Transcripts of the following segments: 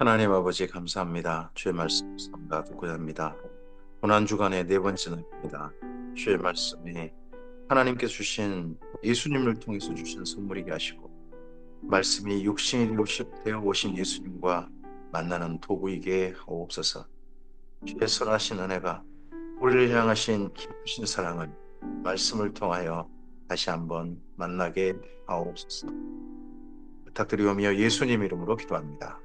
하나님 아버지 감사합니다. 주의 말씀 삼가 듣고자 합니다. 고난주간의 네 번째 날입니다. 주의 말씀이 하나님께 주신 예수님을 통해서 주신 선물이게 하시고 말씀이 육신이 되어 오신 예수님과 만나는 도구이게 하옵소서. 주의 선하신 은혜가 우리를 향하신 깊으신 사랑을 말씀을 통하여 다시 한번 만나게 하옵소서. 부탁드리오며 예수님 이름으로 기도합니다.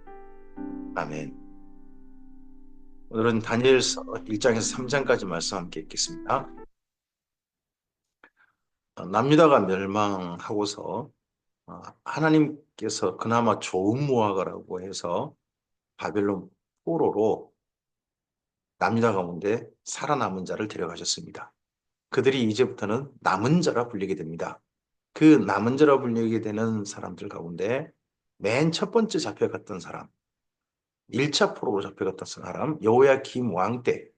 아멘. 오늘은 다니엘서 1장에서 3장까지 말씀 함께 읽겠습니다. 남유다가 멸망하고서 하나님께서 그나마 좋은 무화과라고 해서 바벨론 포로로 남유다 가운데 살아남은 자를 데려가셨습니다. 그들이 이제부터는 남은 자라 불리게 됩니다. 그 남은 자라 불리게 되는 사람들 가운데 맨 첫 번째 잡혀갔던 사람, 1차 포로로 잡혀갔던 사람, 여호야김 왕 때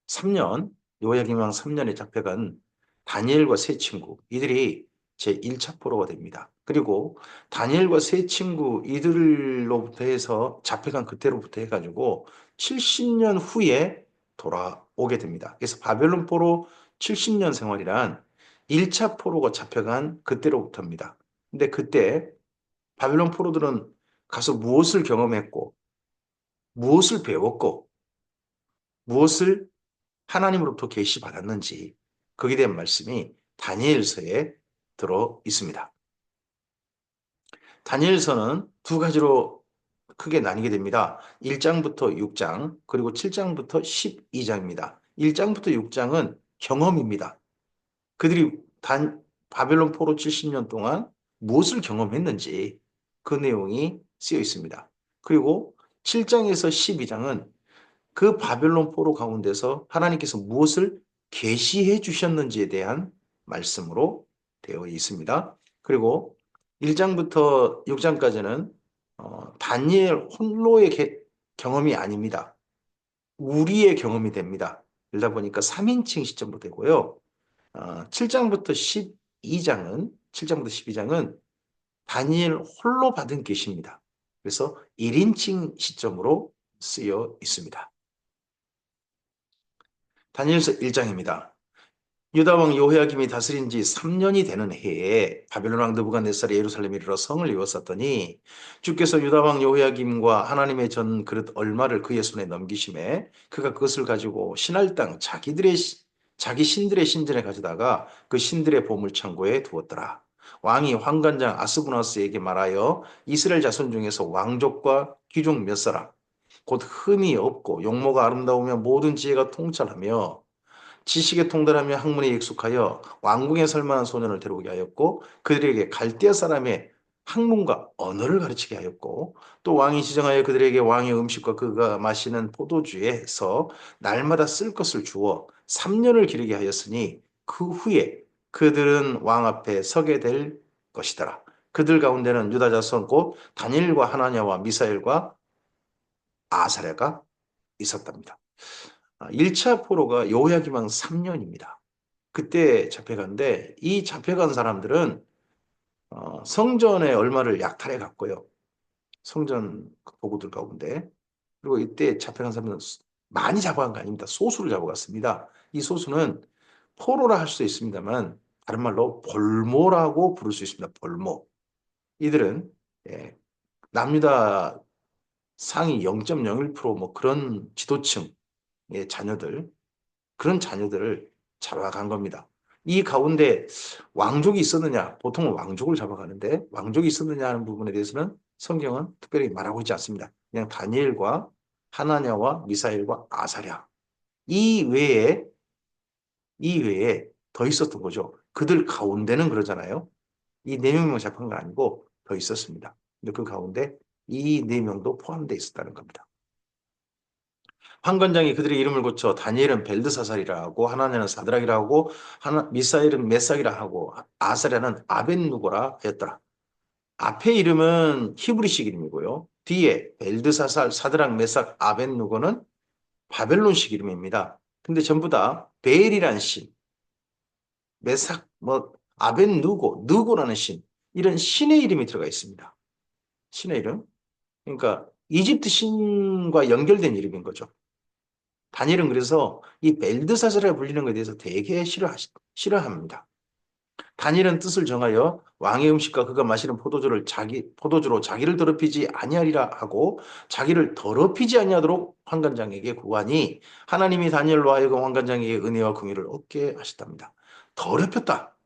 3년, 여호야김 왕 3년에 잡혀간 다니엘과 세 친구, 이들이 제1차 포로가 됩니다. 그리고 다니엘과 세 친구 이들로부터 해서 잡혀간 그때로부터 해가지고 70년 후에 돌아오게 됩니다. 그래서 바벨론 포로 70년 생활이란 1차 포로가 잡혀간 그때로부터입니다. 근데 그때 바벨론 포로들은 가서 무엇을 경험했고, 무엇을 배웠고, 무엇을 하나님으로부터 계시받았는지 거기에 대한 말씀이 다니엘서에 들어 있습니다. 다니엘서는 두 가지로 크게 나뉘게 됩니다. 1장부터 6장 그리고 7장부터 12장입니다. 1장부터 6장은 경험입니다. 그들이 바벨론 포로 70년 동안 무엇을 경험했는지 그 내용이 쓰여 있습니다. 그리고 7장에서 12장은 그 바벨론 포로 가운데서 하나님께서 무엇을 계시해 주셨는지에 대한 말씀으로 되어 있습니다. 그리고 1장부터 6장까지는 다니엘 홀로의 경험이 아닙니다. 우리의 경험이 됩니다. 그러다 보니까 3인칭 시점으로 되고요. 7장부터 12장은 다니엘 홀로 받은 계시입니다. 그래서 1인칭 시점으로 쓰여 있습니다. 다니엘서 1장입니다. 유다 왕 여호야김이 다스린 지 3년이 되는 해에 바벨론 왕 느부갓네살이 예루살렘에 이르러 성을 이뤘었더니 주께서 유다 왕 여호야김과 하나님의 전 그릇 얼마를 그의 손에 넘기심에 그가 그것을 가지고 신할 땅 자기 신들의 신전에 가져다가 그 신들의 보물 창고에 두었더라. 왕이 환관장 아스부나스에게 말하여 이스라엘 자손 중에서 왕족과 귀족 몇 사람 곧 흠이 없고 용모가 아름다우며 모든 지혜가 통찰하며 지식에 통달하며 학문에 익숙하여 왕궁에 설 만한 소년을 데려오게 하였고 그들에게 갈대아 사람의 학문과 언어를 가르치게 하였고 또 왕이 지정하여 그들에게 왕의 음식과 그가 마시는 포도주에서 날마다 쓸 것을 주어 3년을 기르게 하였으니 그 후에 그들은 왕 앞에 서게 될 것이더라. 그들 가운데는 유다 자손 곧 다니엘과 하나냐와 미사엘과 아사랴가 있었답니다. 1차 포로가 여호야김 왕 3년입니다. 그때 잡혀간데 이 잡혀간 사람들은 성전의 얼마를 약탈해 갔고요. 성전 도구들 가운데. 그리고 이때 잡혀간 사람들은 많이 잡아간 거 아닙니다. 소수를 잡아갔습니다. 이 소수는 포로라 할 수 있습니다만 다른 말로 볼모라고 부를 수 있습니다. 볼모. 이들은 예, 남유다 상위 0.01%뭐 그런 지도층의 자녀들 그런 자녀들을 잡아간 겁니다. 이 가운데 왕족이 있었느냐? 보통은 왕족을 잡아가는데 왕족이 있었느냐 하는 부분에 대해서는 성경은 특별히 말하고 있지 않습니다. 그냥 다니엘과 하나냐와 미사엘과 아사랴 이 외에 이 외에 더 있었던 거죠. 그들 가운데는 그러잖아요. 이 네 명만 잡힌 건 아니고 더 있었습니다. 근데 그 가운데 이 네 명도 포함되어 있었다는 겁니다. 판관장이 그들의 이름을 고쳐 다니엘은 벨드사살이라 하고 하나냐는 사드락이라 하고 미사엘은 메삭이라 하고 아사랴는 아벤누고라 하였더라. 앞에 이름은 히브리식 이름이고요. 뒤에 벨드사살, 사드락, 메삭, 아벤누고는 바벨론식 이름입니다. 근데 전부 다 베엘이라는 신, 메삭, 아벤누고라는 신 이런 신의 이름이 들어가 있습니다. 신의 이름. 그러니까 이집트 신과 연결된 이름인 거죠. 다니엘은 그래서 이 벨드사자라 불리는 것에 대해서 되게 싫어합니다. 다니엘은 뜻을 정하여 왕의 음식과 그가 마시는 포도주로 자기를 더럽히지 아니하리라 하고 자기를 더럽히지 아니하도록 환관장에게 구하니 하나님이 다니엘로 하여금 환관장에게 은혜와 긍휼을 얻게 하셨답니다. 더럽혔다.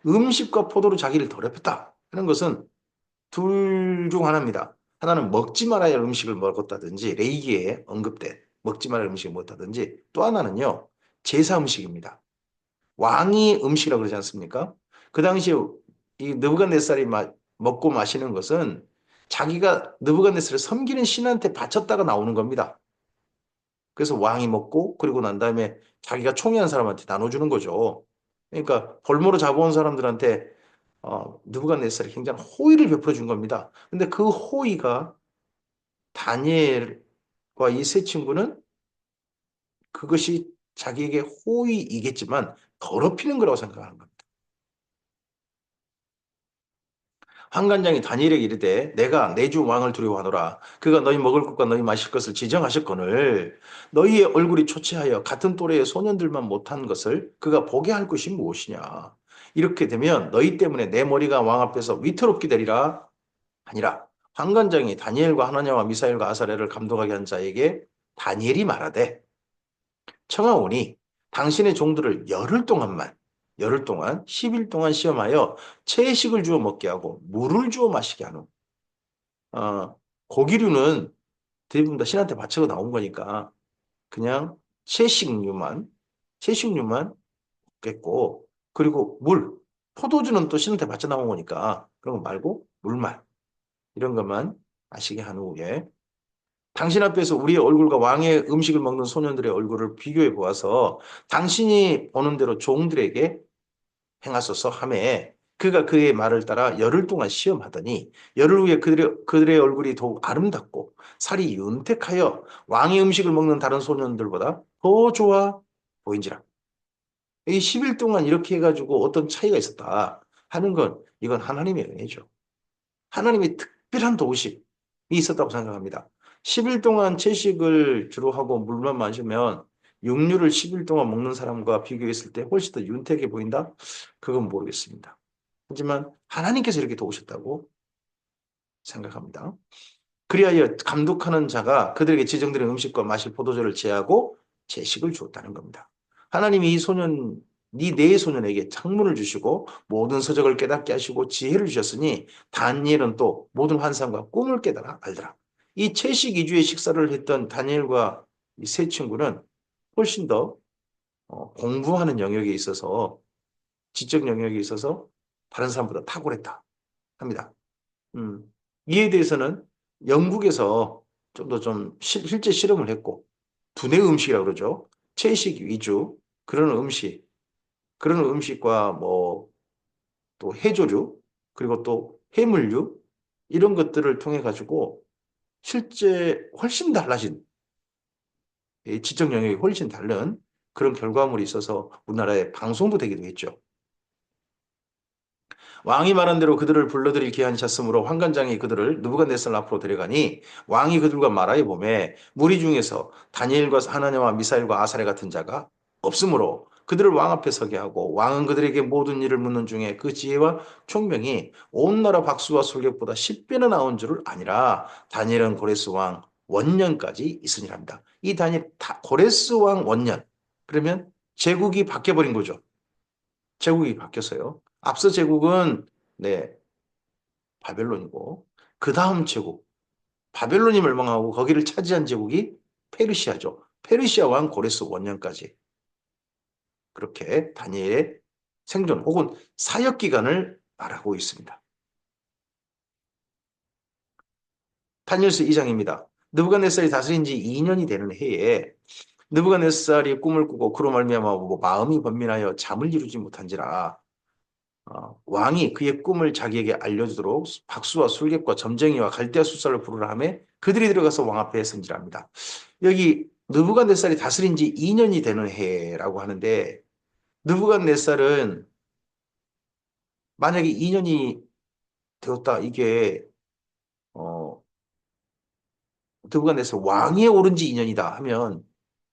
음식과 포도로 자기를 더럽혔다 하는 것은 둘 중 하나입니다. 하나는 먹지 말아야 할 음식을 먹었다든지 레이기에 언급된 먹지 말아야 할 음식을 먹었다든지 또 하나는요. 제사 음식입니다. 왕이 음식이라고 그러지 않습니까? 그 당시에 이 느부갓네살이 먹고 마시는 것은 자기가 느부갓네살을 섬기는 신한테 바쳤다가 나오는 겁니다. 그래서 왕이 먹고 그리고 난 다음에 자기가 총애한 사람한테 나눠주는 거죠. 그러니까 볼모로 잡아온 사람들한테 느부갓네살이 굉장히 호의를 베풀어 준 겁니다. 근데 그 호의가 다니엘과 이 세 친구는 그것이 자기에게 호의이겠지만 더럽히는 거라고 생각하는 겁니다. 환관장이 다니엘에게 이르되 내가 내 주 왕을 두려워하노라. 그가 너희 먹을 것과 너희 마실 것을 지정하셨거늘 너희의 얼굴이 초췌하여 같은 또래의 소년들만 못한 것을 그가 보게 할 것이 무엇이냐. 이렇게 되면 너희 때문에 내 머리가 왕 앞에서 위태롭게 되리라 아니라 환관장이 다니엘과 하나냐와 미사엘과 아사랴를 감독하게 한 자에게 다니엘이 말하되 청하오니 당신의 종들을 열흘 동안 10일 동안 시험하여 채식을 주어 먹게 하고 물을 주어 마시게 하노. 고기류는 대부분 다 신한테 바치고 나온 거니까 그냥 채식류만 채식류만 먹겠고 그리고 포도주는 또 신한테 바쳐 나온 거니까 그런 거 말고 물만 이런 것만 마시게 한 후에 당신 앞에서 우리의 얼굴과 왕의 음식을 먹는 소년들의 얼굴을 비교해 보아서 당신이 보는 대로 종들에게 행하소서 하매 그가 그의 말을 따라 열흘 동안 시험하더니 열흘 후에 그들의 얼굴이 더욱 아름답고 살이 윤택하여 왕의 음식을 먹는 다른 소년들보다 더 좋아 보인지라. 이 10일 동안 이렇게 해가지고 어떤 차이가 있었다 하는 건 이건 하나님의 은혜죠. 하나님의 특별한 도우심이 있었다고 생각합니다. 10일 동안 채식을 주로 하고 물만 마시면 육류를 10일 동안 먹는 사람과 비교했을 때 훨씬 더 윤택해 보인다? 그건 모르겠습니다. 하지만 하나님께서 이렇게 도우셨다고 생각합니다. 그리하여 감독하는 자가 그들에게 지정되는 음식과 마실 포도주를 제하고 채식을 주었다는 겁니다. 하나님이 네 소년에게 창문을 주시고 모든 서적을 깨닫게 하시고 지혜를 주셨으니 다니엘은 또 모든 환상과 꿈을 깨달아 알더라. 이 채식 이주의 식사를 했던 다니엘과 이 세 친구는 훨씬 더 공부하는 영역에 있어서 지적 영역에 있어서 다른 사람보다 탁월했다 합니다. 이에 대해서는 영국에서 좀 더 실제 실험을 했고 두뇌 음식이라고 그러죠. 채식 위주 그런 음식과 뭐 또 해조류 그리고 또 해물류 이런 것들을 통해 가지고 실제 훨씬 달라진 지적 영역이 훨씬 다른 그런 결과물이 있어서 우리나라에 방송도 되기도 했죠. 왕이 말한 대로 그들을 불러들일 기한이셨으므로 환관장이 그들을 느부갓네살 앞으로 데려가니 왕이 그들과 말하여 보매 무리 중에서 다니엘과 하나냐와 미사일과 아사랴 같은 자가 없으므로 그들을 왕 앞에 서게 하고 왕은 그들에게 모든 일을 묻는 중에 그 지혜와 총명이 온 나라 박수와 술객보다 10배나 나온 줄을 아니라 다니엘은 고레스 왕 원년까지 있으니랍니다. 이 다니엘 고레스 왕 원년 그러면 제국이 바뀌어버린 거죠. 제국이 바뀌었어요. 앞서 제국은 네, 바벨론이고 그 다음 제국 바벨론이 멸망하고 거기를 차지한 제국이 페르시아죠. 페르시아 왕 고레스 원년까지 그렇게 다니엘의 생존 혹은 사역 기간을 말하고 있습니다. 다니엘서 2장입니다. 느부갓네살이 다스린 지 2년이 되는 해에 느부갓네살이 꿈을 꾸고 그로 말미암아 마음이 번민하여 잠을 이루지 못한지라 왕이 그의 꿈을 자기에게 알려주도록 박수와 술객과 점쟁이와 갈대아 수사를 부르라 하며 그들이 들어가서 왕 앞에 승질합니다. 여기 느부갓네살이 다스린 지 2년이 되는 해라고 하는데 느부갓네살은 만약에 2년이 되었다 이게 어, 느부갓네살 왕위에 오른 지 2년이다 하면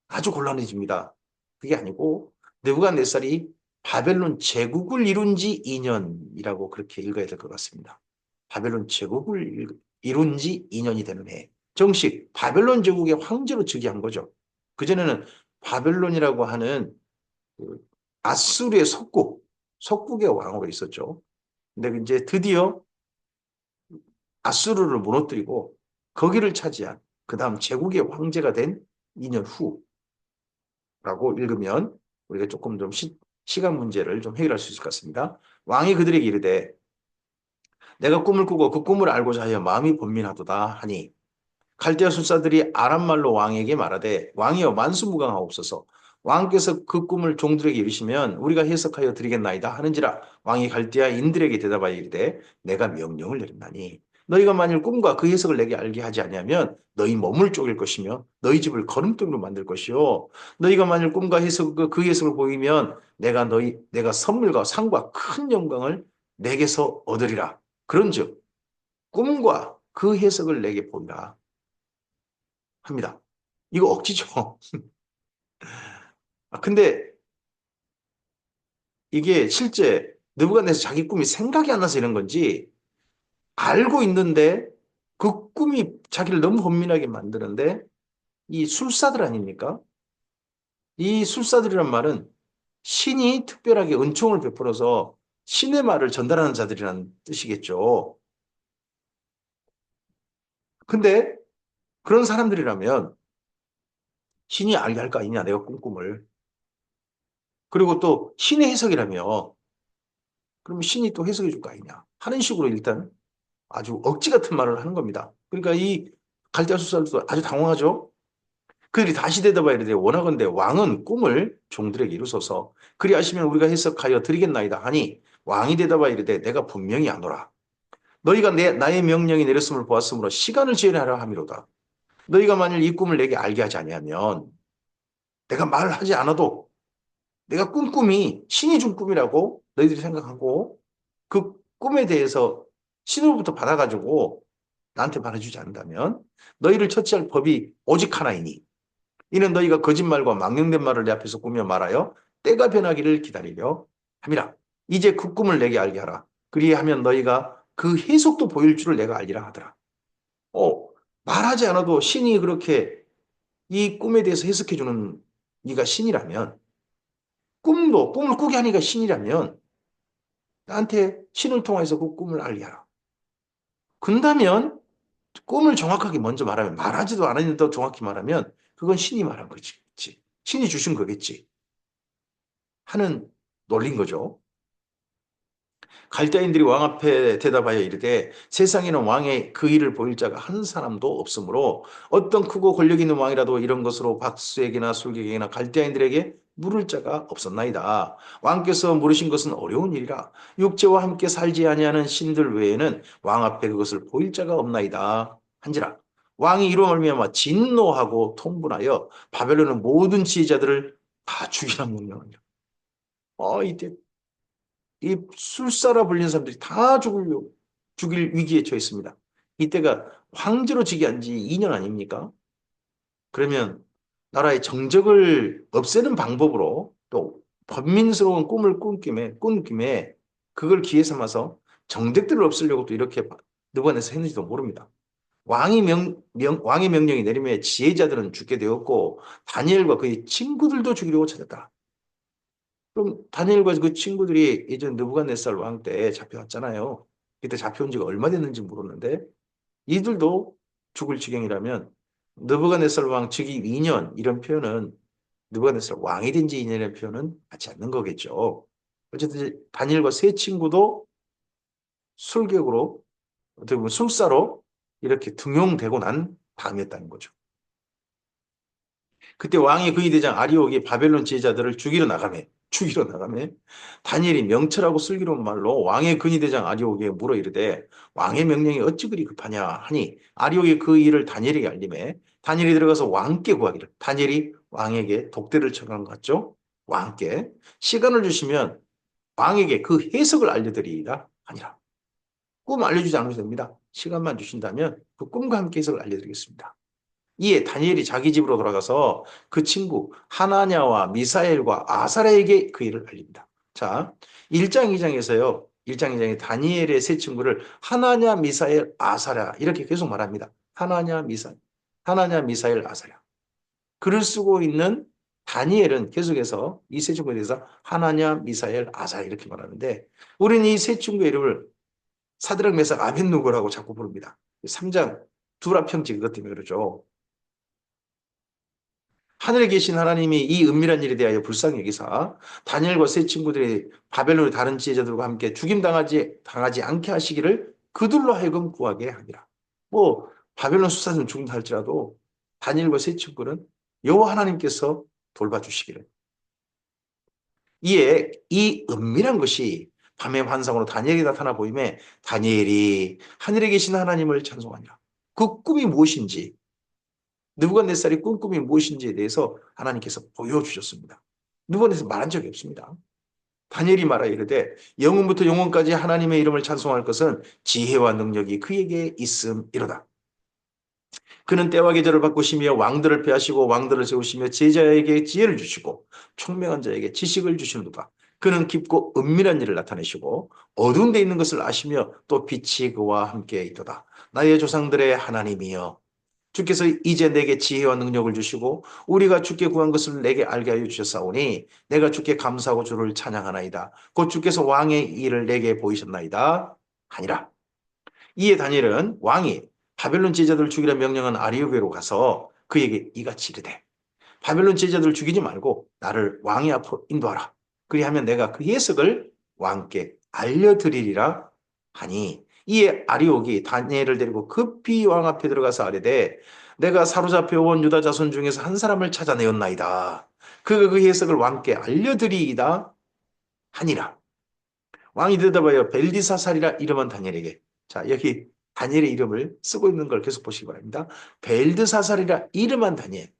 아주 곤란해집니다. 그게 아니고 느부갓네살이 바벨론 제국을 이룬 지 2년이라고 그렇게 읽어야 될 것 같습니다. 바벨론 제국을 이룬 지 2년이 되는 해. 정식 바벨론 제국의 황제로 즉위한 거죠. 그전에는 바벨론이라고 하는 그 아수르의 속국의 왕으로 있었죠. 근데 이제 드디어 아수르를 무너뜨리고 거기를 차지한 그 다음 제국의 황제가 된 2년 후라고 읽으면 우리가 조금 좀 시간 문제를 좀 해결할 수 있을 것 같습니다. 왕이 그들에게 이르되 내가 꿈을 꾸고 그 꿈을 알고자 하여 마음이 번민하도다 하니 갈대아 술사들이 아람 말로 왕에게 말하되 왕이여 만수무강하옵소서 왕께서 그 꿈을 종들에게 이르시면 우리가 해석하여 드리겠나이다 하는지라 왕이 갈대아인들에게 대답하여 이르되 내가 명령을 내린다니 너희가 만일 꿈과 그 해석을 내게 알게 하지 아니하면 너희 몸을 쪼갤 것이며 너희 집을 거름돌로 만들 것이요 너희가 만일 꿈과 해석 그 해석을 보이면 내가 선물과 상과 큰 영광을 내게서 얻으리라 그런즉 꿈과 그 해석을 내게 보이라 합니다. 이거 억지죠. 근데 이게 실제 느부갓네살 자기 꿈이 생각이 안 나서 이런 건지 알고 있는데 그 꿈이 자기를 너무 혼미하게 만드는데 이 술사들 아닙니까? 이 술사들이란 말은 신이 특별하게 은총을 베풀어서 신의 말을 전달하는 자들이라는 뜻이겠죠. 근데 그런 사람들이라면 신이 알게 할 거 아니냐, 내가 꿈을. 그리고 또 신의 해석이라며 그러면 신이 또 해석해 줄 거 아니냐 하는 식으로 일단 아주 억지 같은 말을 하는 겁니다. 그러니까 이 갈대아 술사들도 아주 당황하죠. 그들이 다시 대답하여 이르되 원하건대 왕은 꿈을 종들에게 이루소서 그리하시면 우리가 해석하여 드리겠나이다 하니 왕이 대답하여 이르되 내가 분명히 아노라. 너희가 나의 명령이 내렸음을 보았으므로 시간을 지연하라 함이로다. 너희가 만일 이 꿈을 내게 알게 하지 아니하면 내가 말을 하지 않아도 내가 꾼 꿈이 신이 준 꿈이라고 너희들이 생각하고 그 꿈에 대해서 신호부터 받아가지고 나한테 말해주지 않는다면 너희를 처치할 법이 오직 하나이니 이는 너희가 거짓말과 망령된 말을 내 앞에서 꾸며 말하여 때가 변하기를 기다리려 함이라. 이제 그 꿈을 내게 알게 하라. 그리하면 너희가 그 해석도 보일 줄을 내가 알리라 하더라. 어, 말하지 않아도 신이 그렇게 이 꿈에 대해서 해석해주는 네가 신이라면 꿈을 꾸게 하니까 신이라면 나한테 신을 통해서 그 꿈을 알게 하라. 근다면 꿈을 정확하게 먼저 말하면 말하지도 않았는데 정확히 말하면 그건 신이 말한 거지. 신이 주신 거겠지. 하는 논리인 거죠. 갈대인들이 왕 앞에 대답하여 이르되 세상에는 왕의 그 일을 보일 자가 한 사람도 없으므로 어떤 크고 권력 있는 왕이라도 이런 것으로 박수에게나 술객에게나 갈대인들에게 물을 자가 없었나이다. 왕께서 물으신 것은 어려운 일이라 육체와 함께 살지 아니하는 신들 외에는 왕 앞에 그것을 보일 자가 없나이다. 한지라 왕이 이로 말미암아 진노하고 통분하여 바벨론의 모든 지혜자들을 다 죽이라 명령하니라. 이때 이 술사라 불리는 사람들이 다 죽일 위기에 처했습니다. 이때가 황제로 즉위한 지 2년 아닙니까? 그러면 나라의 정적을 없애는 방법으로 또 번민스러운 꿈을 꾼 김에 그걸 기회 삼아서 정적들을 없애려고 또 이렇게 느관에서 했는지도 모릅니다. 왕의 명령이 내리며 지혜자들은 죽게 되었고 다니엘과 그의 친구들도 죽이려고 찾았다. 그럼 다니엘과 그 친구들이 예전 느부갓네살 왕 때 잡혀왔잖아요. 그때 잡혀온 지가 얼마 됐는지 모르는데 이들도 죽을 지경이라면 느부갓네살 왕 즉위 2년 이런 표현은 느부갓네살 왕이 된 지 2년이라는 표현은 맞지 않는 거겠죠. 어쨌든 다니엘과 세 친구도 술객으로 어떻게 보면 술사로 이렇게 등용되고 난 다음이었다는 거죠. 그때 왕이 그의 대장 아리옥이 바벨론 지혜자들을 죽이러 나가매 다니엘이 명철하고 슬기로운 말로 왕의 근위 대장 아리옥에게 물어 이르되 왕의 명령이 어찌 그리 급하냐 하니 아리옥이 그 일을 다니엘에게 알림해 다니엘이 들어가서 왕께 구하기를 다니엘이 왕에게 독대를 청한 것 같죠? 왕께 시간을 주시면 왕에게 그 해석을 알려드리리라 하니라. 꿈 알려주지 않으셔도 됩니다. 시간만 주신다면 그 꿈과 함께 해석을 알려드리겠습니다. 이에 다니엘이 자기 집으로 돌아가서 그 친구 하나냐와 미사엘과 아사랴에게 그 일을 알립니다. 자, 1장 2장에서요. 1장 2장에 다니엘의 세 친구를 하나냐, 미사엘, 아사랴 이렇게 계속 말합니다. 하나냐, 미사엘, 하나냐, 미사엘, 아사랴. 글을 쓰고 있는 다니엘은 계속해서 이 세 친구에 대해서 하나냐, 미사엘, 아사랴 이렇게 말하는데 우리는 이 세 친구의 이름을 사드락, 메삭, 아벳느고라고 자꾸 부릅니다. 3장 두라평지 그것 때문에 그러죠. 하늘에 계신 하나님이 이 은밀한 일에 대하여 불쌍히 여기사 다니엘과 세 친구들이 바벨론의 다른 지혜자들과 함께 당하지 않게 하시기를 그들로 하여금 구하게 하니라. 뭐 바벨론 수사는 죽는다 할지라도 다니엘과 세 친구는 여호와 하나님께서 돌봐주시기를. 이에 이 은밀한 것이 밤의 환상으로 다니엘이 나타나 보임에 다니엘이 하늘에 계신 하나님을 찬송하니라. 그 꿈이 무엇인지 느부갓네살이 꾼 꿈이 무엇인지에 대해서 하나님께서 보여주셨습니다. 느부갓네살 말한 적이 없습니다. 다니엘이 말하 이르되 영원부터 영원까지 하나님의 이름을 찬송할 것은 지혜와 능력이 그에게 있음이로다. 그는 때와 계절을 바꾸시며 왕들을 폐하시고 왕들을 세우시며 제자에게 지혜를 주시고 총명한 자에게 지식을 주시는도다. 그는 깊고 은밀한 일을 나타내시고 어두운 데 있는 것을 아시며 또 빛이 그와 함께 있도다. 나의 조상들의 하나님이여 주께서 이제 내게 지혜와 능력을 주시고 우리가 주께 구한 것을 내게 알게 하여 주셨사오니 내가 주께 감사하고 주를 찬양하나이다. 곧 주께서 왕의 일을 내게 보이셨나이다 하니라. 이에 다니엘은 왕이 바벨론 제자들을 죽이라 명령한 아리오게로 가서 그에게 이같이 이르되 바벨론 제자들을 죽이지 말고 나를 왕의 앞으로 인도하라. 그리하면 내가 그 해석을 왕께 알려드리리라 하니 이에 아리옥이 다니엘을 데리고 급히 왕 앞에 들어가서 아뢰되 내가 사로잡혀 온 유다 자손 중에서 한 사람을 찾아내었나이다. 그가 그 해석을 왕께 알려드리이다 하니라. 왕이 대답하여 벨디사살이라 이름한 다니엘에게. 자, 여기 다니엘의 이름을 쓰고 있는 걸 계속 보시기 바랍니다. 벨드사살이라 이름한 다니엘.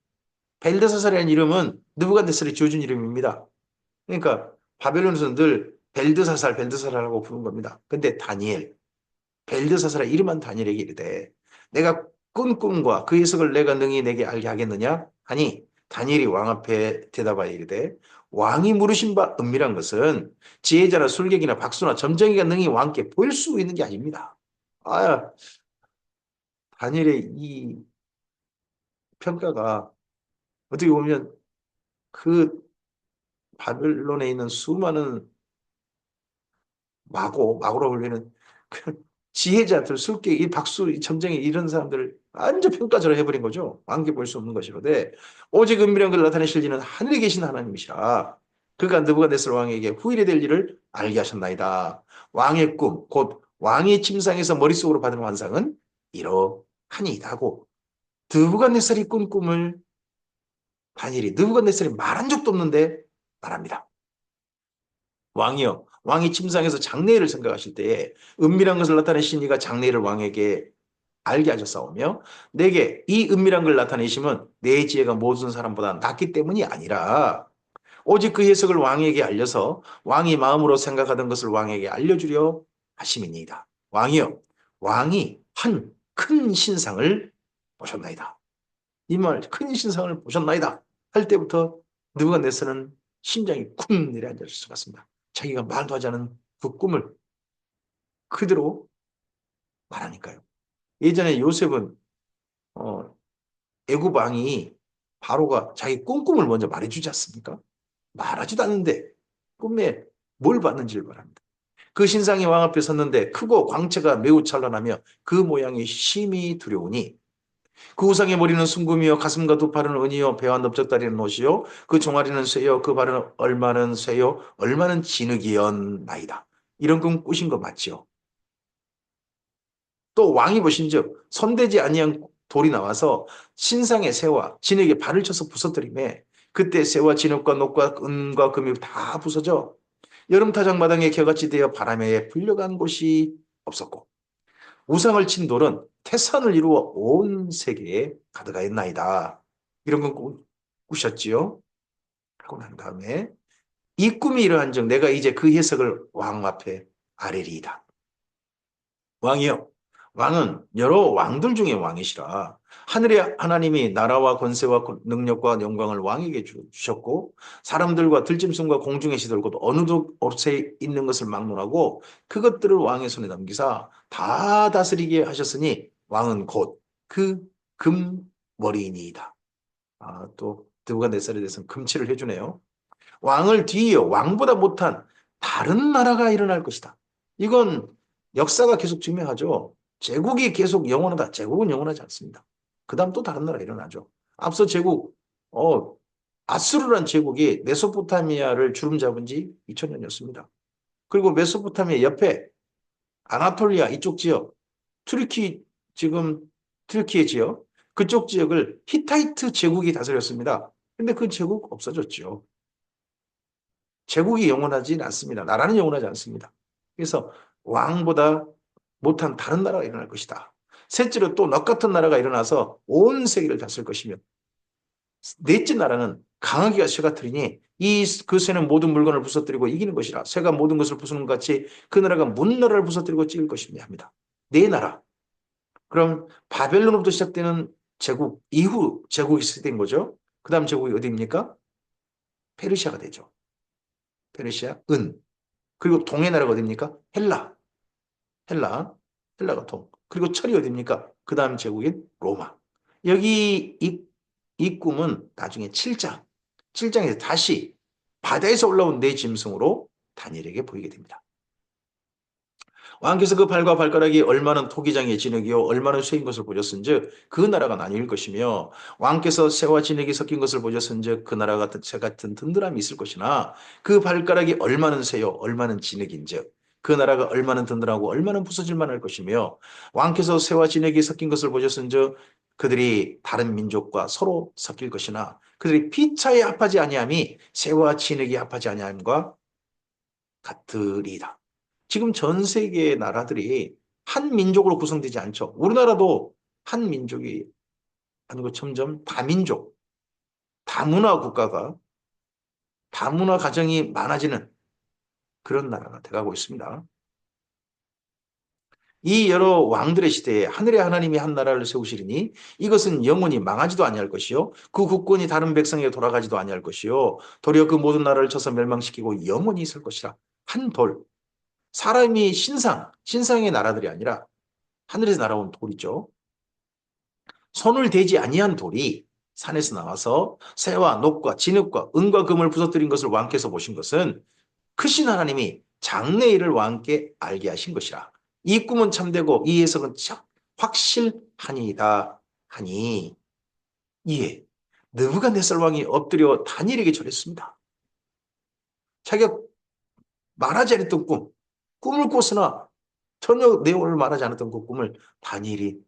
벨드사살이라는 이름은 느부갓네살이 지어준 이름입니다. 그러니까 바벨론에서는 늘 벨드사살, 벨드사살이라고 부른 겁니다. 근데 다니엘, 벨드사살의 이름한 다니엘에게 이르되 내가 꾼 꿈과 그 해석을 내가 능히 내게 알게 하겠느냐 하니 다니엘이 왕 앞에 대답하여 이르되 왕이 물으신 바 은밀한 것은 지혜자나 술객이나 박수나 점쟁이가 능히 왕께 보일 수 있는 게 아닙니다. 아, 다니엘의 이 평가가 어떻게 보면 그 바벨론에 있는 수많은 마고라고 불리는 그 지혜자들, 술객, 이 박수, 이 점쟁이 이런 사람들을 완전 평가절하 해버린 거죠. 왕께 볼 수 없는 것이로되 오직 은밀한 것을 나타내실 이는 하늘에 계신 하나님이시라. 그가 느부갓네살 왕에게 후일에 될 일을 알게 하셨나이다. 왕의 꿈, 곧 왕의 침상에서 머릿속으로 받은 환상은 이러하니이다 하고 느부갓네살이 꾼 꿈을 다니엘이 느부갓네살이 말한 적도 없는데 말합니다. 왕이여, 왕이 침상에서 장래일을 생각하실 때에 은밀한 것을 나타내신 이가 장래일을 왕에게 알게 하셨사오며 내게 이 은밀한 걸 나타내시면 내 지혜가 모든 사람보다 낫기 때문이 아니라 오직 그 해석을 왕에게 알려서 왕이 마음으로 생각하던 것을 왕에게 알려주려 하심이니이다. 왕이여, 왕이 한 큰 신상을 보셨나이다. 이 말, 큰 신상을 보셨나이다 할 때부터 느부갓네살은 심장이 쿵 내려앉을 것 같습니다. 자기가 말도 하지 않은 그 꿈을 그대로 말하니까요. 예전에 요셉은 애굽 왕이 바로가 자기 꿈을 먼저 말해주지 않습니까? 말하지도 않는데 꿈에 뭘 봤는지를 말합니다. 그 신상이 왕 앞에 섰는데 크고 광채가 매우 찬란하며 그 모양이 심히 두려우니 그 우상의 머리는 순금이요 가슴과 두 팔은 은이요 배와 넓적다리는 옷이요 그 종아리는 쇠요 그 발은 얼마는 쇠요 얼마는 진흙이었나이다. 이런 꿈 꾸신 거 맞죠? 또 왕이 보신즉 손대지 아니한 돌이 나와서 신상의 쇠와 진흙에 발을 쳐서 부서뜨리매 그때 쇠와 진흙과 녹과 은과 금이 다 부서져 여름 타작 마당에 겨같이 되어 바람에 불려간 곳이 없었고 우상을 친 돌은 태산을 이루어 온 세계에 가득하였나이다. 이런 건 꾸셨지요? 하고 난 다음에 이 꿈이 이러한즉 내가 이제 그 해석을 왕 앞에 아뢰리이다. 왕이여, 왕은 여러 왕들 중에 왕이시라. 하늘의 하나님이 나라와 권세와 능력과 영광을 왕에게 주셨고 사람들과 들짐승과 공중의 시들 곧 어느 곳에 있는 것을 막론하고 그것들을 왕의 손에 넘기사 다 다스리게 하셨으니 왕은 곧 그 금머리이니이다. 아, 또 느부갓네살에 대해서는 금치를 해주네요. 왕을 뒤이어 왕보다 못한 다른 나라가 일어날 것이다. 이건 역사가 계속 증명하죠. 제국이 계속 영원하다. 제국은 영원하지 않습니다. 그 다음 또 다른 나라 일어나죠. 앞서 제국, 아수르란 제국이 메소포타미아를 주름 잡은 지 2000년이었습니다. 그리고 메소포타미아 옆에 아나톨리아 이쪽 지역, 트르키, 지금 트르키의 지역, 그쪽 지역을 히타이트 제국이 다스렸습니다. 근데 그 제국 없어졌죠. 제국이 영원하지 않습니다. 나라는 영원하지 않습니다. 그래서 왕보다 못한 다른 나라가 일어날 것이다. 셋째로 또 너 같은 나라가 일어나서 온 세계를 다스릴 것이며 넷째 나라는 강하기가 쇠가 트리니 그 쇠는 모든 물건을 부서뜨리고 이기는 것이라 쇠가 모든 것을 부수는 것 같이 그 나라가 문나라를 부서뜨리고 찢을 것이며 합니다. 네 나라. 그럼 바벨론으로부터 시작되는 제국 이후 제국이 시작된 거죠. 그 다음 제국이 어디입니까? 페르시아가 되죠. 페르시아, 은. 그리고 동해 나라가 어디입니까? 헬라. 헬라. 헬라가 동. 그리고 철이 어디입니까? 그 다음 제국인 로마. 여기 이 꿈은 나중에 7장. 7장에서 다시 바다에서 올라온 네 짐승으로 다니엘에게 보이게 됩니다. 왕께서 그 발과 발가락이 얼마는 토기장의 진흙이요 얼마는 쇠인 것을 보셨은즉 그 나라가 나뉠 것이며 왕께서 쇠와 진흙이 섞인 것을 보셨은즉 그 나라 같은 쇠 같은 든든함이 있을 것이나 그 발가락이 얼마는 쇠요 얼마는 진흙인즉 그 나라가 얼마는 든든하고 얼마는 부서질 만할 것이며 왕께서 쇠와 진흙이 섞인 것을 보셨은즉 그들이 다른 민족과 서로 섞일 것이나 그들이 피차에 합하지 아니함이 쇠와 진흙이 합하지 아니함과 같으리이다. 지금 전 세계의 나라들이 한 민족으로 구성되지 않죠. 우리나라도 한 민족이 아니고 점점 다민족, 다문화 국가가 다문화 가정이 많아지는 그런 나라가 돼가고 있습니다. 이 여러 왕들의 시대에 하늘의 하나님이 한 나라를 세우시리니 이것은 영원히 망하지도 아니할 것이요 그 국권이 다른 백성에게 돌아가지도 아니할 것이요 도리어 그 모든 나라를 쳐서 멸망시키고 영원히 있을 것이라. 한 돌, 사람이 신상의 나라들이 아니라 하늘에서 날아온 돌이죠. 손을 대지 아니한 돌이 산에서 나와서 새와 녹과 진흙과 은과 금을 부서뜨린 것을 왕께서 보신 것은 크신 하나님이 장래일을 왕께 알게 하신 것이라. 이 꿈은 참되고 이 해석은 확실하니이다 하니 이에 느부갓네살 왕이 엎드려 다니엘에게 절했습니다. 자기가 말하지 않았던 꿈을 꿨으나 전혀 내용을 말하지 않았던 그 꿈을 다니엘이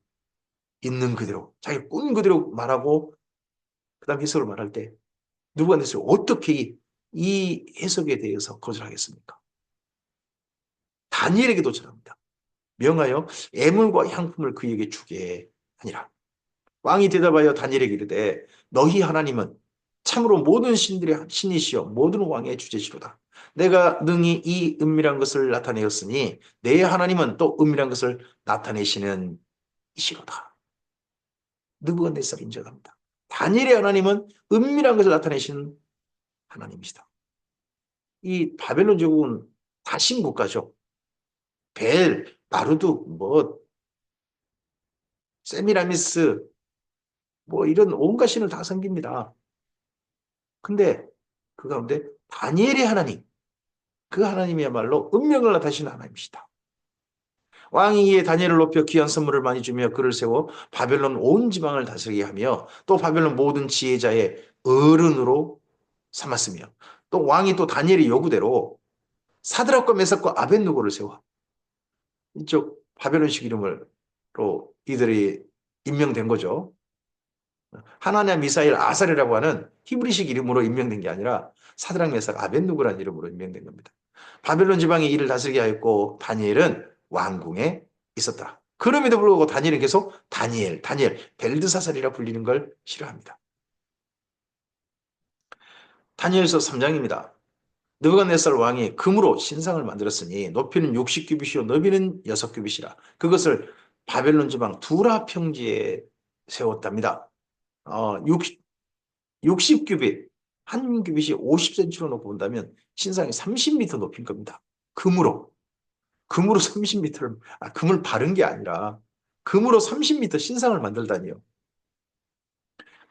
있는 그대로 자기 꾼 그대로 말하고 그다음 해석을 말할 때 누가 됐어요? 어떻게 이 해석에 대해서 거절하겠습니까? 다니엘에게도 절합니다. 명하여 애물과 향품을 그에게 주게 하니라. 왕이 대답하여 다니엘에게 이르되 너희 하나님은 참으로 모든 신들의 신이시여 모든 왕의 주제시로다. 내가 능히 이 은밀한 것을 나타내었으니 내 하나님은 또 은밀한 것을 나타내시는 이시로다. 느부갓네살 인정합니다. 다니엘의 하나님은 은밀한 것을 나타내시는 하나님이시다. 이 바벨론 제국은 다신 국가죠. 벨, 마르둑, 세미라미스, 이런 온갖 신을 다 섬깁니다. 근데 그 가운데 다니엘의 하나님, 그 하나님이야말로 운명을 나타내시는 하나님이시다. 왕이 이에 다니엘을 높여 귀한 선물을 많이 주며 그를 세워 바벨론 온 지방을 다스리게 하며 또 바벨론 모든 지혜자의 어른으로 삼았으며 또 왕이 또 다니엘의 요구대로 사드락과 메삭과 아벳느고를 세워 이쪽 바벨론식 이름으로 이들이 임명된 거죠. 하나냐 미사일 아살이라고 하는 히브리식 이름으로 임명된 게 아니라 사드락 메삭 아벳느고라는 이름으로 임명된 겁니다. 바벨론 지방이 이를 다스리게 하였고 다니엘은 왕궁에 있었다. 그럼에도 불구하고 다니엘은 계속 다니엘, 벨드사살이라 불리는 걸 싫어합니다. 다니엘서 3장입니다. 느부갓네살 왕이 금으로 신상을 만들었으니 높이는 60규빗이요 너비는 6규빗이라 그것을 바벨론 지방 두라 평지에 세웠답니다. 60규빗, 한 규빗이 50cm로 놓고 본다면 신상이 30m 높인 겁니다. 금으로. 금으로 30m를, 금을 바른 게 아니라 금으로 30m 신상을 만들다니요.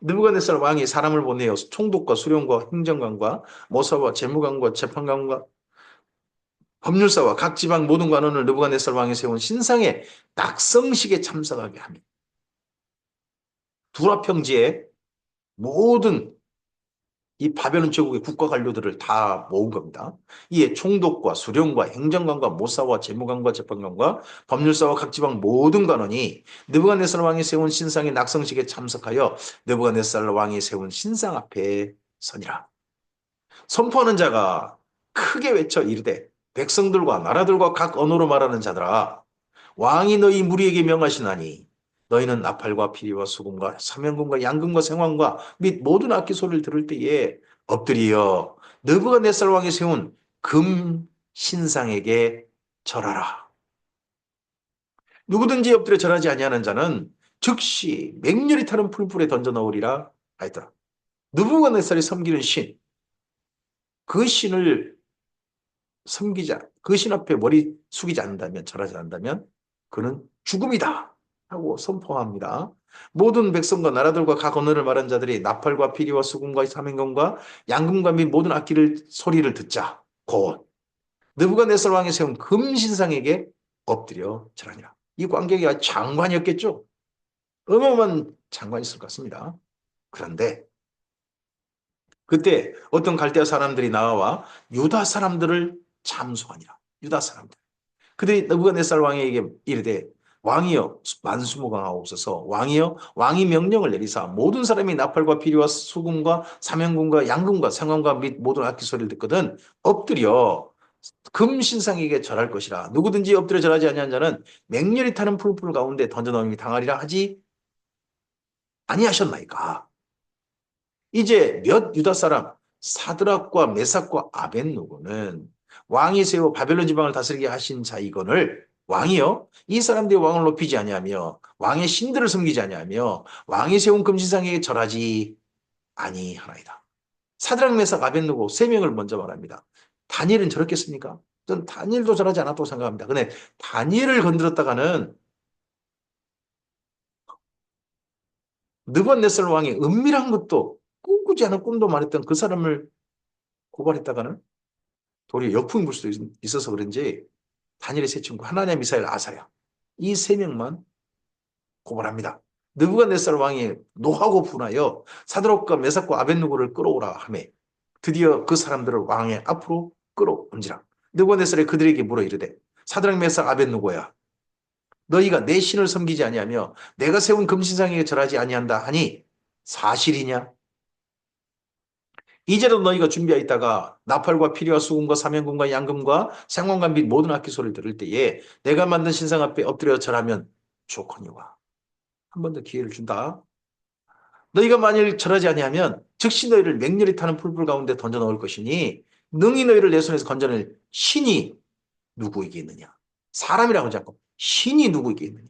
느부갓네살 왕이 사람을 보내어 총독과 수령과 행정관과 모사와 재무관과 재판관과 법률사와 각 지방 모든 관원을 느부갓네살 왕이 세운 신상의 낙성식에 참석하게 합니다. 두라 평지에 모든 이 바벨론 제국의 국가 관료들을 다 모은 겁니다. 이에 총독과 수령과 행정관과 모사와 재무관과 재판관과 법률사와 각 지방 모든 관원이 느부갓네살 왕이 세운 신상의 낙성식에 참석하여 느부갓네살 왕이 세운 신상 앞에 서니라. 선포하는 자가 크게 외쳐 이르되 백성들과 나라들과 각 언어로 말하는 자들아 왕이 너희 무리에게 명하시나니 너희는 나팔과 피리와 수금과 사면금과 양금과 생황과 및 모든 악기 소리를 들을 때에 엎드리어 느부갓네살 왕이 세운 금 신상에게 절하라. 누구든지 엎드려 절하지 아니하는 자는 즉시 맹렬히 타는 풀불에 던져 넣으리라 하였더라. 느부갓네살이 섬기는 신, 그 신을 섬기자, 그 신 앞에 머리 숙이지 않는다면, 절하지 않는다면 그는 죽음이다 하고 선포합니다. 모든 백성과 나라들과 각 언어를 말한 자들이 나팔과 피리와 수금과 사명금과 양금과 및 모든 악기를 소리를 듣자 곧 느부갓네살 왕이 세운 금신상에게 엎드려 절하니라. 이 관객이 장관이었겠죠. 어마어마한 장관이 있을 것 같습니다. 그런데 그때 어떤 갈대아 사람들이 나와 유다 사람들을 참소하니라. 유다 사람들. 그들이 느부갓네살 왕에게 이르되 왕이여 만수무강하옵소서. 왕이여 왕이 명령을 내리사 모든 사람이 나팔과 피리와 수금과 사명금과 양금과 생황과 및 모든 악기 소리를 듣거든 엎드려 금신상에게 절할 것이라. 누구든지 엎드려 절하지 아니한 자는 맹렬히 타는 풀불 가운데 던져 넣음이 당하리라 하지 아니하셨나이까. 이제 몇 유다 사람 사드락과 메삭과 아벳누고는 왕이 세워 바벨론 지방을 다스리게 하신 자이거늘 왕이요 이 사람들이 왕을 높이지 아니하며 왕의 신들을 섬기지 아니하며 왕이 세운 금신상에게 절하지 아니하나이다. 사드락 메삭 아벳누고 세 명을 먼저 말합니다. 다니엘은 저렇겠습니까? 전 다니엘도 절하지 않았다고 생각합니다. 근데 다니엘을 건드렸다가는 느부갓네살 왕이 은밀한 것도 꿈꾸지 않은 꿈도 말했던 그 사람을 고발했다가는 도리어 역풍이 불 수도 있어서 그런지 다니엘의 세 친구 하나냐 미사엘 아사야 이 세 명만 고발합니다. 느부갓네살 왕이 노하고 분하여 사드락과 메삭과 아벳누고를 끌어오라 하매 드디어 그 사람들을 왕의 앞으로 끌어온지라. 느부갓네살이 그들에게 물어 이르되 사드락 메삭 아벳누고야 너희가 내 신을 섬기지 아니하며 내가 세운 금신상에게 절하지 아니한다 하니 사실이냐? 이제도 너희가 준비하였다가 나팔과 피리와 수금과 사면금과 양금과 생황과 및 모든 악기 소리를 들을 때에 내가 만든 신상 앞에 엎드려 절하면 좋거니와. 한 번 더 기회를 준다. 너희가 만일 절하지 아니하면 즉시 너희를 맹렬히 타는 풀불 가운데 던져 넣을 것이니 능히 너희를 내 손에서 건져낼 신이 누구에게 있느냐. 사람이라고 하지 않고 신이 누구에게 있느냐.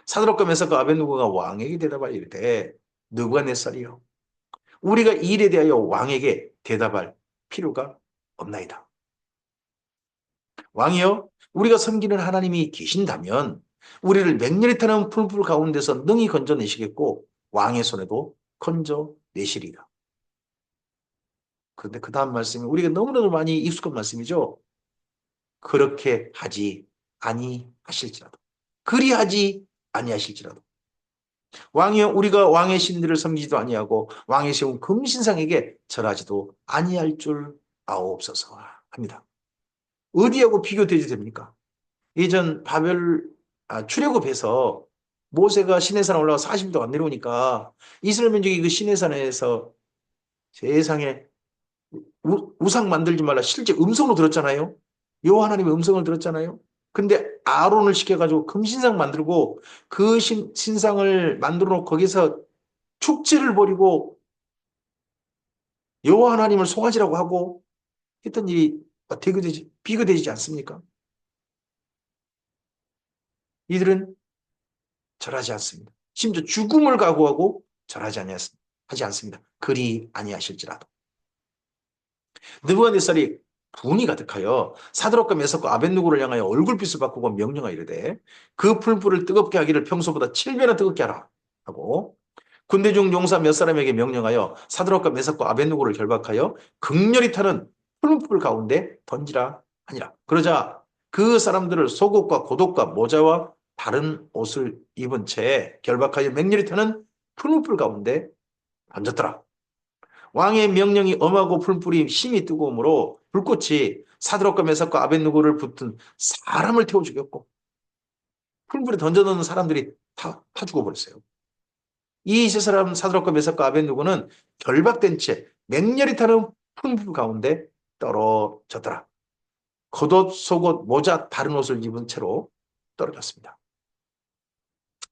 사드락과 메삭과 아벳누고가 왕에게 대답하여 이르되 느부갓네살이요 우리가 이 일에 대하여 왕에게 대답할 필요가 없나이다. 왕이여 우리가 섬기는 하나님이 계신다면 우리를 맹렬히 타는 풀불 가운데서 능히 건져내시겠고 왕의 손에도 건져내시리라. 그런데 그 다음 말씀이 우리가 너무나도 많이 익숙한 말씀이죠. 그렇게 하지 아니하실지라도 그리하지 아니하실지라도 왕이여 우리가 왕의 신들을 섬기지도 아니하고 왕의 세운 금신상에게 절하지도 아니할 줄 아옵소서 합니다. 어디하고 비교되지 됩니까? 예전 출애굽해서 모세가 시내산 올라가 40도 안 내려오니까 이스라엘 민족이 그 시내산에서 세상에 우상 만들지 말라 실제 음성으로 들었잖아요. 여호와 하나님의 음성을 들었잖아요. 근데 아론을 시켜가지고 금신상 만들고 그 신상을 만들어 놓고 거기서 축제를 벌이고 여호와 하나님을 송아지라고 하고 했던 일이 비교되지 않습니까? 이들은 절하지 않습니다. 심지어 죽음을 각오하고 하지 않습니다. 그리 아니하실지라도. 느부갓네살이 분이 가득하여 사드락과 메삭과 아벳느고를 향하여 얼굴빛을 바꾸고 명령하여 이르되 그 풀불을 뜨겁게 하기를 평소보다 7배나 뜨겁게 하라 하고 군대 중 용사 몇 사람에게 명령하여 사드락과 메삭과 아벳느고를 결박하여 극렬히 타는 풀불 가운데 던지라 하니라. 그러자 그 사람들을 속옷과 겉옷과 모자와 다른 옷을 입은 채 결박하여 맹렬히 타는 풀불 가운데 던졌더라. 왕의 명령이 엄하고 풀불이 힘이 뜨거우므로 불꽃이 사드락과 메삭과 아벳느고를 붙은 사람을 태워 죽였고 풀불에 던져놓는 사람들이 다 죽어버렸어요. 이 세 사람 사드락과 메삭과 아벳느고는 결박된 채 맹렬히 타는 풀불 가운데 떨어졌더라. 겉옷, 속옷, 모자, 다른 옷을 입은 채로 떨어졌습니다.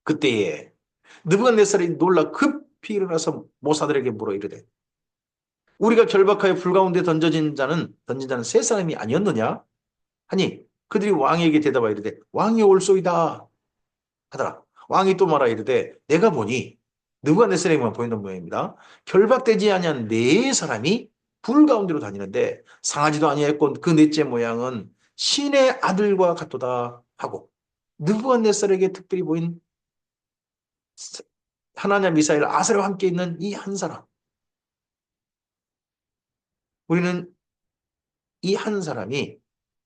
그때에 느부갓네살이 놀라 급히 일어나서 모사들에게 물어 이르되 우리가 결박하여 불 가운데 던진 자는 세 사람이 아니었느냐? 하니 그들이 왕에게 대답하여 이르되 왕이 올소이다 하더라. 왕이 또 말하여 이르되 내가 보니 느부갓네살에게만 보이는 모양입니다. 결박되지 아니한 네 사람이 불 가운데로 다니는데 상하지도 아니하였고 그 넷째 모양은 신의 아들과 같도다 하고 느부갓네살에게 특별히 보인 하나냐 미사엘 아사랴와 함께 있는 이 한 사람. 우리는 이 한 사람이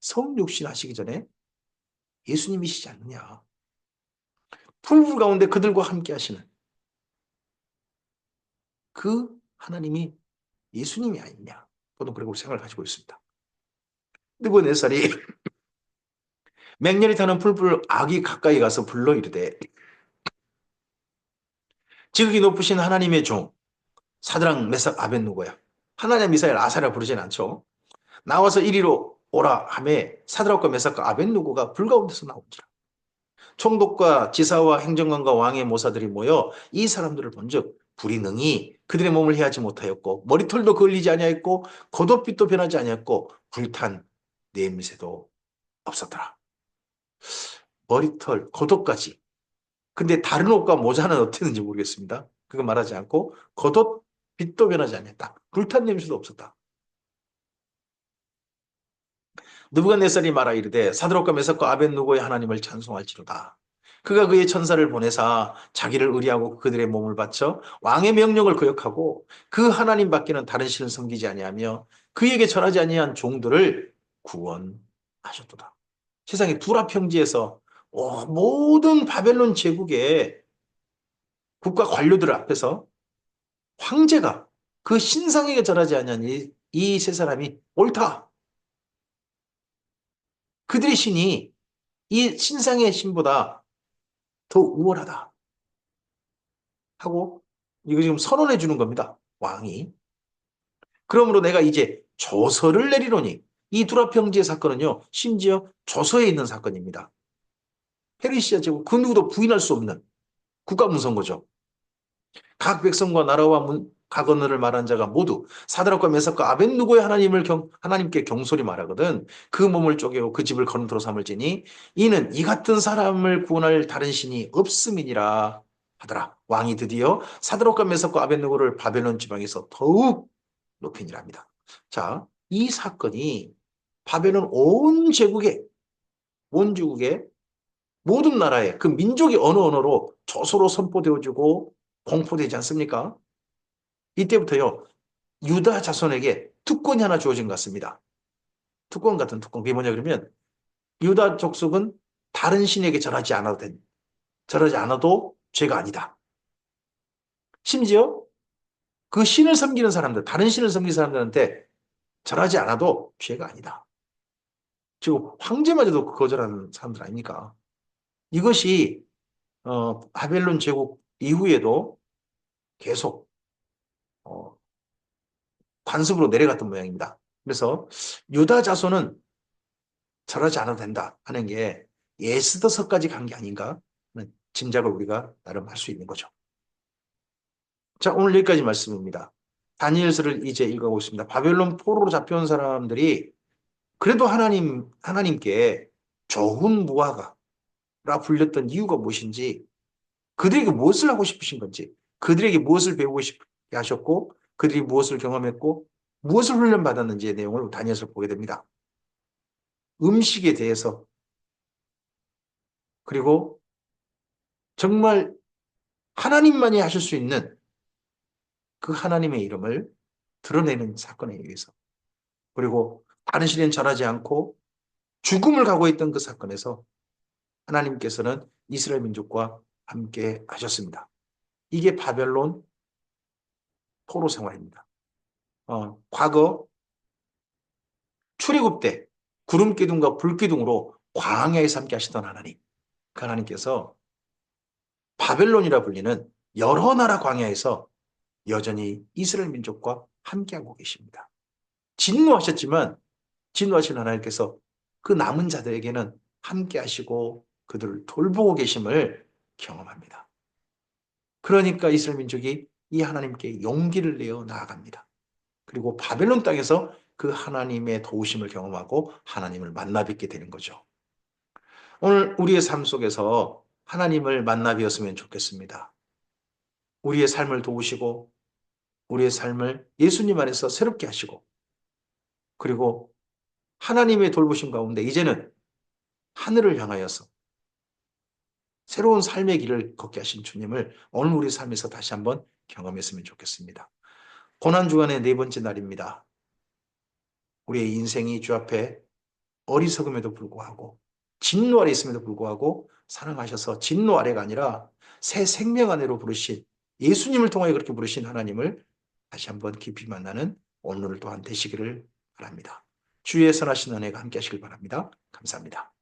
성육신 하시기 전에 예수님이시지 않느냐. 풀불 가운데 그들과 함께 하시는 그 하나님이 예수님이 아니냐. 저는 그렇게 생각을 가지고 있습니다. 느부갓네살이 맹렬히 타는 풀불 악이 가까이 가서 불러 이르되 지극히 높으신 하나님의 종 사드락 메삭 아벳느고야. 하나냐 미사엘 아사랴 부르진 않죠. 나와서 이리로 오라 하매 사드락과 메삭과 아벳느고가 불 가운데서 나온지라. 총독과 지사와 행정관과 왕의 모사들이 모여 이 사람들을 본즉 불이 능히 그들의 몸을 해하지 못하였고 머리털도 그을리지 아니하였고 겉옷빛도 변하지 아니하였고 불탄 냄새도 없었더라. 머리털, 겉옷까지. 근데 다른 옷과 모자는 어땠는지 모르겠습니다. 그거 말하지 않고 겉옷, 빛도 변하지 않았다. 불탄 냄새도 없었다. 느부갓네살이 말하 이르되 사드락과 메삭과 아벳느고의 하나님을 찬송할지로다. 그가 그의 천사를 보내사 자기를 의리하고 그들의 몸을 바쳐 왕의 명령을 거역하고 그 하나님 밖에는 다른 신을 섬기지 아니하며 그에게 절하지 아니한 종들을 구원하셨도다. 세상의 두라 평지에서 모든 바벨론 제국의 국가 관료들 앞에서 황제가 그 신상에게 절하지 아니한 이 세 사람이 옳다. 그들의 신이 이 신상의 신보다 더 우월하다 하고 이거 지금 선언해 주는 겁니다. 왕이. 그러므로 내가 이제 조서를 내리노니 이 두라평지의 사건은요. 심지어 조서에 있는 사건입니다. 페르시아 제국 그 누구도 부인할 수 없는 국가문서인 거죠. 각 백성과 나라와 각 언어를 말한 자가 모두 사드락과 메삭과 아벳느고의 하나님께 경솔히 말하거든 그 몸을 쪼개고 그 집을 거름토로 삼을지니 이는 이 같은 사람을 구원할 다른 신이 없음이니라 하더라. 왕이 드디어 사드락과 메삭과 아벳느고를 바벨론 지방에서 더욱 높이니랍니다. 자, 이 사건이 바벨론 온 제국의 원주국의 모든 나라의 그 민족의 언어로 조서로 선포되어지고 공포되지 않습니까? 이때부터요. 유다 자손에게 특권이 하나 주어진 것 같습니다. 특권 같은 특권. 그게 뭐냐 그러면 유다 족속은 다른 신에게 절하지 않아도 죄가 아니다. 심지어 그 신을 섬기는 사람들, 다른 신을 섬기는 사람들한테 절하지 않아도 죄가 아니다. 지금 황제마저도 거절하는 사람들 아닙니까? 이것이 바벨론 제국 이후에도 계속 관습으로 내려갔던 모양입니다. 그래서 유다 자손은 절하지 않아도 된다 하는 게 에스더서까지 간 게 아닌가 하는 짐작을 우리가 나름 할 수 있는 거죠. 자, 오늘 여기까지 말씀입니다. 다니엘서를 이제 읽어보고 있습니다. 바벨론 포로로 잡혀온 사람들이 그래도 하나님께 좋은 무화과라고 불렸던 이유가 무엇인지, 그들에게 무엇을 하고 싶으신 건지, 그들에게 무엇을 배우고 싶게 하셨고, 그들이 무엇을 경험했고, 무엇을 훈련받았는지의 내용을 다니엘서 보게 됩니다. 음식에 대해서, 그리고 정말 하나님만이 하실 수 있는 그 하나님의 이름을 드러내는 사건에 의해서, 그리고 다른 시대는 전하지 않고 죽음을 각오했던 그 사건에서 하나님께서는 이스라엘 민족과 함께 하셨습니다. 이게 바벨론 포로 생활입니다. 과거 출애굽 때 구름 기둥과 불 기둥으로 광야에서 함께 하시던 하나님, 그 하나님께서 바벨론이라 불리는 여러 나라 광야에서 여전히 이스라엘 민족과 함께하고 계십니다. 진노하셨지만 진노하신 하나님께서 그 남은 자들에게는 함께하시고 그들을 돌보고 계심을 경험합니다. 그러니까 이스라엘 민족이 이 하나님께 용기를 내어 나아갑니다. 그리고 바벨론 땅에서 그 하나님의 도우심을 경험하고 하나님을 만나 뵙게 되는 거죠. 오늘 우리의 삶 속에서 하나님을 만나 뵈었으면 좋겠습니다. 우리의 삶을 도우시고 우리의 삶을 예수님 안에서 새롭게 하시고, 그리고 하나님의 돌보심 가운데 이제는 하늘을 향하여서 새로운 삶의 길을 걷게 하신 주님을 오늘 우리 삶에서 다시 한번 경험했으면 좋겠습니다. 고난주간의 네 번째 날입니다. 우리의 인생이 주 앞에 어리석음에도 불구하고 진노 아래 있음에도 불구하고 사랑하셔서 진노 아래가 아니라 새 생명 안으로 부르신, 예수님을 통하여 그렇게 부르신 하나님을 다시 한번 깊이 만나는 오늘 또한 되시기를 바랍니다. 주의 선하신 은혜가 함께 하시길 바랍니다. 감사합니다.